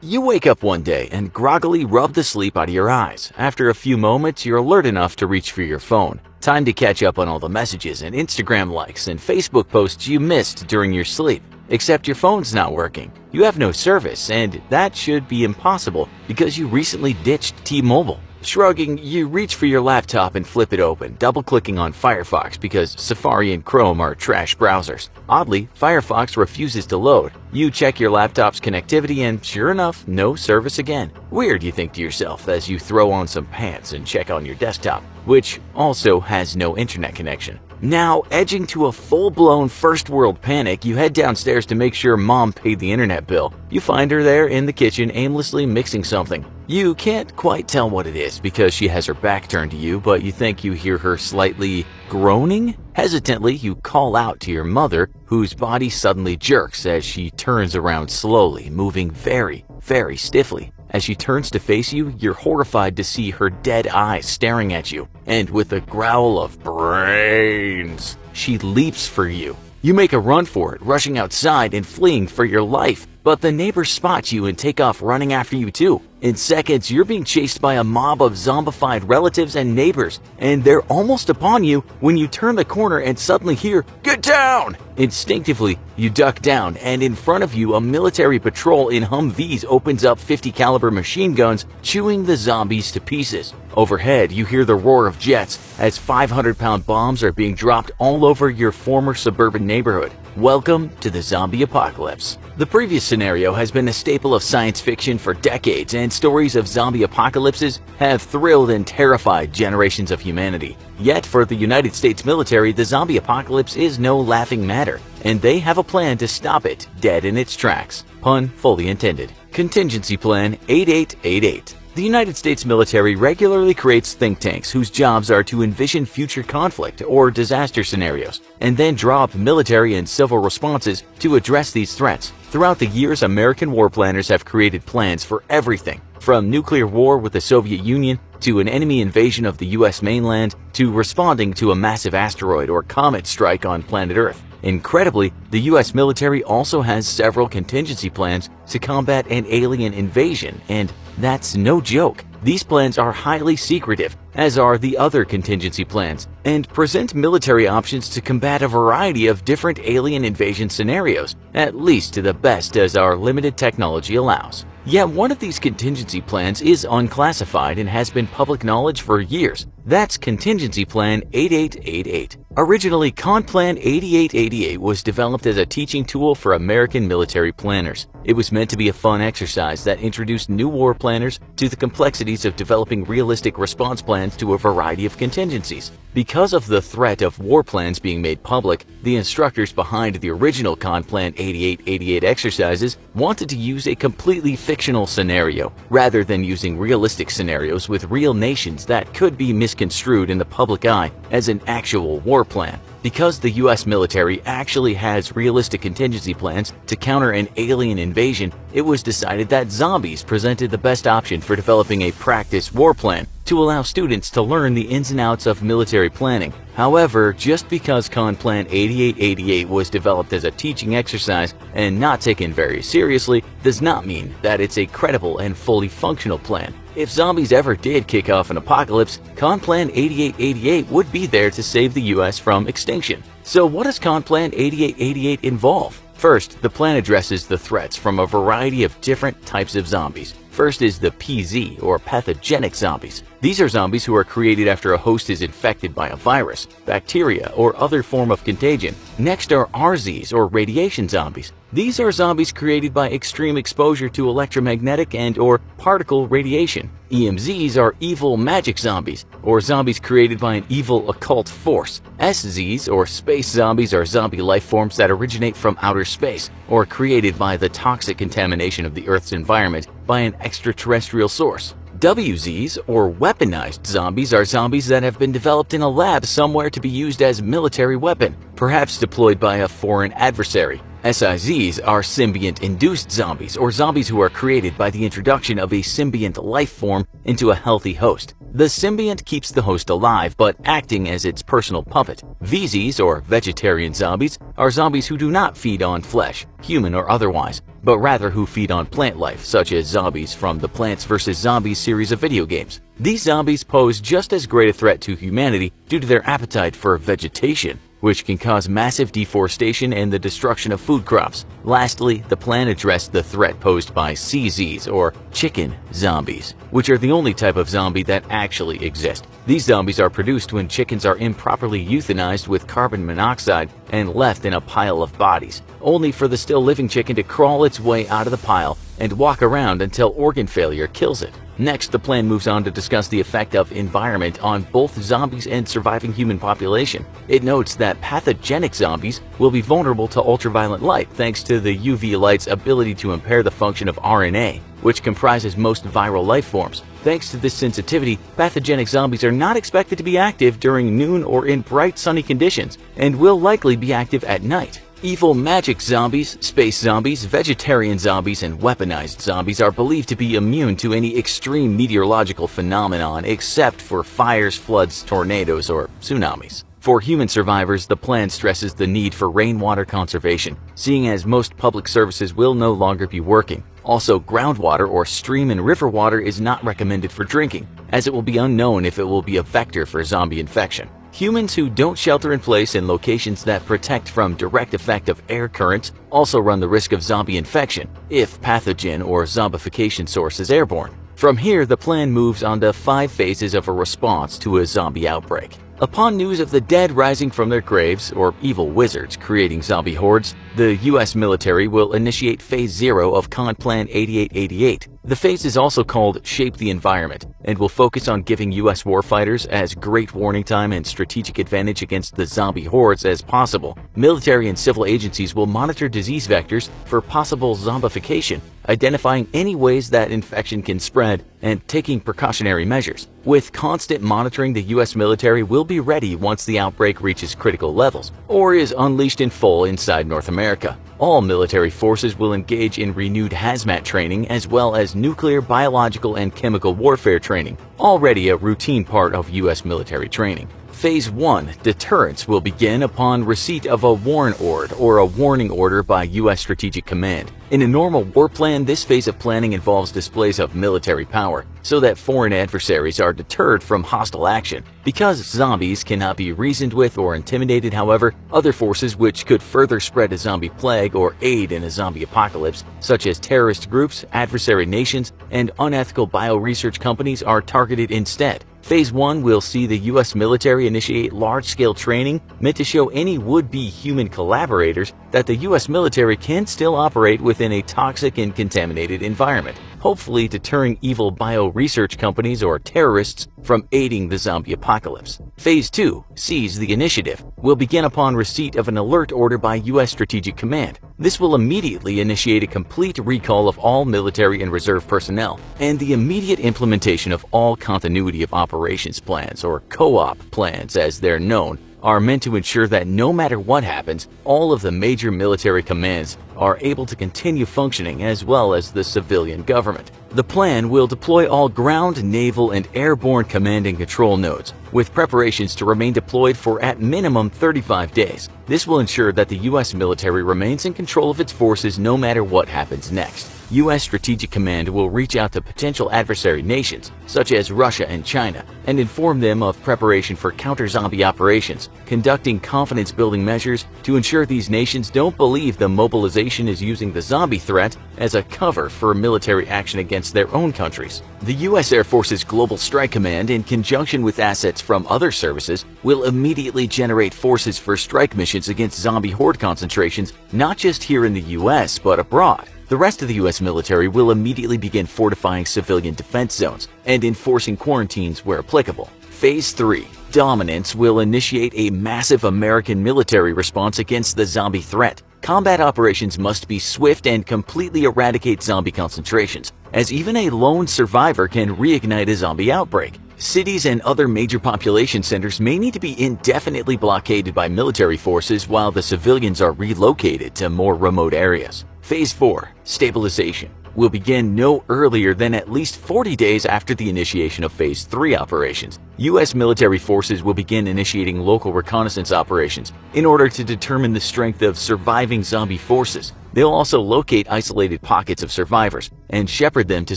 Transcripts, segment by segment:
You wake up one day and groggily rub the sleep out of your eyes. After a few moments, you're alert enough to reach for your phone. Time to catch up on all the messages and Instagram likes and Facebook posts you missed during your sleep. Except your phone's not working. You have no service, and that should be impossible because you recently ditched T-Mobile. Shrugging, you reach for your laptop and flip it open, double-clicking on Firefox because Safari and Chrome are trash browsers. Oddly, Firefox refuses to load. You check your laptop's connectivity and sure enough, no service again. Weird, you think to yourself as you throw on some pants and check on your desktop, which also has no internet connection. Now, edging to a full-blown first-world panic, you head downstairs to make sure Mom paid the internet bill. You find her there in the kitchen aimlessly mixing something. You can't quite tell what it is because she has her back turned to you, but you think you hear her slightly groaning? Hesitantly, you call out to your mother, whose body suddenly jerks as she turns around slowly, moving very, very stiffly. As she turns to face you, you're horrified to see her dead eyes staring at you, and with a growl of brains, she leaps for you. You make a run for it, rushing outside and fleeing for your life, but the neighbors spot you and take off running after you too. In seconds, you're being chased by a mob of zombified relatives and neighbors, and they're almost upon you when you turn the corner and suddenly hear, "Get down!" Instinctively, you duck down, and in front of you, a military patrol in Humvees opens up 50 caliber machine guns, chewing the zombies to pieces. Overhead, you hear the roar of jets as 500-pound bombs are being dropped all over your former suburban neighborhood. Welcome to the zombie apocalypse. The previous scenario has been a staple of science fiction for decades, and stories of zombie apocalypses have thrilled and terrified generations of humanity. Yet for the United States military, the zombie apocalypse is no laughing matter, and they have a plan to stop it dead in its tracks. Pun fully intended. Contingency Plan 8888. The United States military regularly creates think tanks whose jobs are to envision future conflict or disaster scenarios, and then draw up military and civil responses to address these threats. Throughout the years, American war planners have created plans for everything, from nuclear war with the Soviet Union to an enemy invasion of the US mainland to responding to a massive asteroid or comet strike on planet Earth. Incredibly, the US military also has several contingency plans to combat an alien invasion, and that's no joke. These plans are highly secretive, as are the other contingency plans, and present military options to combat a variety of different alien invasion scenarios, at least to the best as our limited technology allows. Yet one of these contingency plans is unclassified and has been public knowledge for years. That's Contingency Plan 8888. Originally, Con Plan 8888 was developed as a teaching tool for American military planners. It was meant to be a fun exercise that introduced new war planners to the complexities of developing realistic response plans to a variety of contingencies. Because of the threat of war plans being made public, the instructors behind the original Con Plan 8888 exercises wanted to use a completely fictional scenario, rather than using realistic scenarios with real nations that could be misconstrued in the public eye as an actual war plan. Because the US military actually has realistic contingency plans to counter an alien invasion, it was decided that zombies presented the best option for developing a practice war plan to allow students to learn the ins and outs of military planning. However, just because Con Plan 8888 was developed as a teaching exercise and not taken very seriously does not mean that it's a credible and fully functional plan. If zombies ever did kick off an apocalypse, Con Plan 8888 would be there to save the US from extinction. So what does Con Plan 8888 involve? First, the plan addresses the threats from a variety of different types of zombies. First is the PZ, or pathogenic zombies. These are zombies who are created after a host is infected by a virus, bacteria, or other form of contagion. Next are RZs, or radiation zombies. These are zombies created by extreme exposure to electromagnetic and/or particle radiation. EMZs are evil magic zombies, or zombies created by an evil occult force. SZs, or space zombies, are zombie life forms that originate from outer space, or created by the toxic contamination of the Earth's environment by an extraterrestrial source. WZs, or weaponized zombies, are zombies that have been developed in a lab somewhere to be used as a military weapon, perhaps deployed by a foreign adversary. SIZs are symbiont-induced zombies, or zombies who are created by the introduction of a symbiont life form into a healthy host. The symbiont keeps the host alive, but acting as its personal puppet. VZs, or vegetarian zombies, are zombies who do not feed on flesh, human or otherwise. but rather who feed on plant life, such as zombies from the Plants vs. Zombies series of video games. These zombies pose just as great a threat to humanity due to their appetite for vegetation, which can cause massive deforestation and the destruction of food crops. Lastly, the plan addressed the threat posed by CZs, or chicken zombies, which are the only type of zombie that actually exist. These zombies are produced when chickens are improperly euthanized with carbon monoxide and left in a pile of bodies, only for the still living chicken to crawl its way out of the pile and walk around until organ failure kills it. Next, the plan moves on to discuss the effect of environment on both zombies and surviving human population. It notes that pathogenic zombies will be vulnerable to ultraviolet light thanks to the UV light's ability to impair the function of RNA, which comprises most viral life forms. Thanks to this sensitivity, pathogenic zombies are not expected to be active during noon or in bright sunny conditions, and will likely be active at night. Evil magic zombies, space zombies, vegetarian zombies, and weaponized zombies are believed to be immune to any extreme meteorological phenomenon except for fires, floods, tornadoes, or tsunamis. For human survivors, the plan stresses the need for rainwater conservation, seeing as most public services will no longer be working. Also, groundwater or stream and river water is not recommended for drinking, as it will be unknown if it will be a vector for zombie infection. Humans who don't shelter in place in locations that protect from direct effect of air currents also run the risk of zombie infection if pathogen or zombification source is airborne. From here, the plan moves on to 5 phases of a response to a zombie outbreak. Upon news of the dead rising from their graves, or evil wizards creating zombie hordes, the U.S. military will initiate Phase 0 of Con Plan 8888. The phase is also called Shape the Environment, and will focus on giving U.S. warfighters as great warning time and strategic advantage against the zombie hordes as possible. Military and civil agencies will monitor disease vectors for possible zombification, identifying any ways that infection can spread, and taking precautionary measures. With constant monitoring, the U.S. military will be ready once the outbreak reaches critical levels, or is unleashed in full inside North America. All military forces will engage in renewed hazmat training as well as nuclear, biological, and chemical warfare training, already a routine part of U.S. military training. Phase 1, Deterrence, will begin upon receipt of a warn ord or a warning order by U.S. Strategic Command. In a normal war plan, this phase of planning involves displays of military power, so that foreign adversaries are deterred from hostile action. Because zombies cannot be reasoned with or intimidated, however, other forces which could further spread a zombie plague or aid in a zombie apocalypse, such as terrorist groups, adversary nations, and unethical bioresearch companies, are targeted instead. Phase 1 will see the U.S. military initiate large-scale training meant to show any would-be human collaborators that the U.S. military can still operate within a toxic and contaminated environment, hopefully deterring evil bioresearch companies or terrorists from aiding the zombie apocalypse. Phase 2, Seize the Initiative, will begin upon receipt of an alert order by U.S. Strategic Command. This will immediately initiate a complete recall of all military and reserve personnel, and the immediate implementation of all continuity of operations plans, or co-op plans as they're known, are meant to ensure that no matter what happens, all of the major military commands are able to continue functioning as well as the civilian government. The plan will deploy all ground, naval, and airborne command and control nodes, with preparations to remain deployed for at minimum 35 days. This will ensure that the U.S. military remains in control of its forces no matter what happens next. U.S. Strategic Command will reach out to potential adversary nations, such as Russia and China, and inform them of preparation for counter-zombie operations, conducting confidence-building measures to ensure these nations don't believe the mobilization is using the zombie threat as a cover for military action against their own countries. The U.S. Air Force's Global Strike Command, in conjunction with assets from other services, will immediately generate forces for strike missions against zombie horde concentrations, not just here in the U.S., but abroad. The rest of the U.S. military will immediately begin fortifying civilian defense zones and enforcing quarantines where applicable. Phase 3, Dominance, will initiate a massive American military response against the zombie threat. Combat operations must be swift and completely eradicate zombie concentrations, as even a lone survivor can reignite a zombie outbreak. Cities and other major population centers may need to be indefinitely blockaded by military forces while the civilians are relocated to more remote areas. Phase 4, Stabilization, will begin no earlier than at least 40 days after the initiation of Phase 3 operations. U.S. military forces will begin initiating local reconnaissance operations in order to determine the strength of surviving zombie forces. They'll also locate isolated pockets of survivors and shepherd them to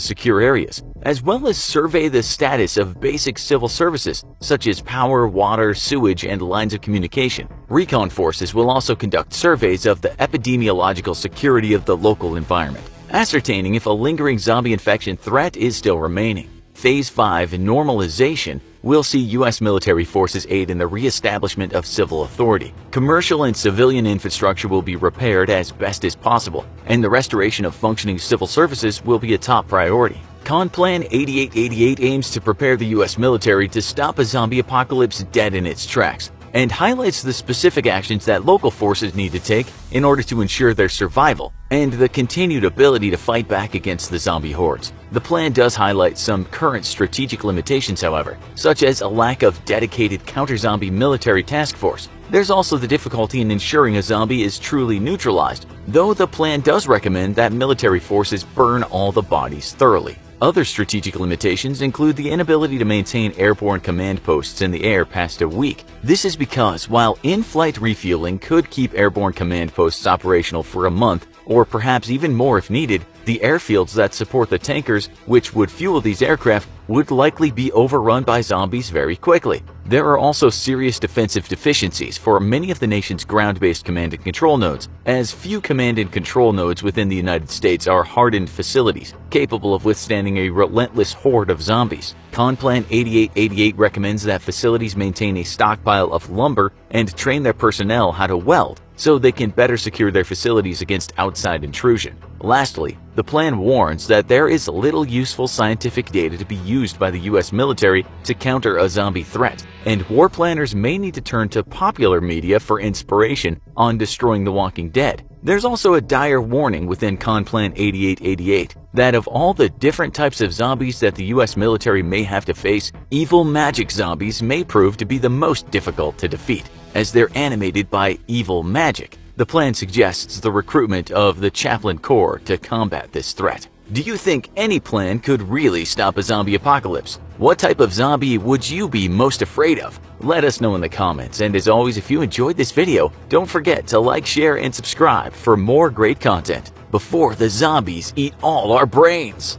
secure areas, as well as survey the status of basic civil services such as power, water, sewage, and lines of communication. Recon forces will also conduct surveys of the epidemiological security of the local environment, ascertaining if a lingering zombie infection threat is still remaining. Phase 5 normalization will see U.S. military forces aid in the re-establishment of civil authority. Commercial and civilian infrastructure will be repaired as best as possible, and the restoration of functioning civil services will be a top priority. Con-Plan 8888 aims to prepare the U.S. military to stop a zombie apocalypse dead in its tracks, and highlights the specific actions that local forces need to take in order to ensure their survival and the continued ability to fight back against the zombie hordes. The plan does highlight some current strategic limitations, however, such as a lack of dedicated counter-zombie military task force. There's also the difficulty in ensuring a zombie is truly neutralized, though the plan does recommend that military forces burn all the bodies thoroughly. Other strategic limitations include the inability to maintain airborne command posts in the air past a week. This is because while in-flight refueling could keep airborne command posts operational for a month, or perhaps even more if needed, the airfields that support the tankers which would fuel these aircraft would likely be overrun by zombies very quickly. There are also serious defensive deficiencies for many of the nation's ground-based command and control nodes, as few command and control nodes within the United States are hardened facilities capable of withstanding a relentless horde of zombies. Con-Plan 8888 recommends that facilities maintain a stockpile of lumber and train their personnel how to weld, so they can better secure their facilities against outside intrusion. Lastly, the plan warns that there is little useful scientific data to be used by the U.S. military to counter a zombie threat, and war planners may need to turn to popular media for inspiration on destroying the Walking Dead. There's also a dire warning within Con-Plan 8888 that of all the different types of zombies that the U.S. military may have to face, evil magic zombies may prove to be the most difficult to defeat, as they're animated by evil magic. The plan suggests the recruitment of the Chaplain Corps to combat this threat. Do you think any plan could really stop a zombie apocalypse? What type of zombie would you be most afraid of? Let us know in the comments, and as always, if you enjoyed this video, don't forget to like, share, and subscribe for more great content before the zombies eat all our brains.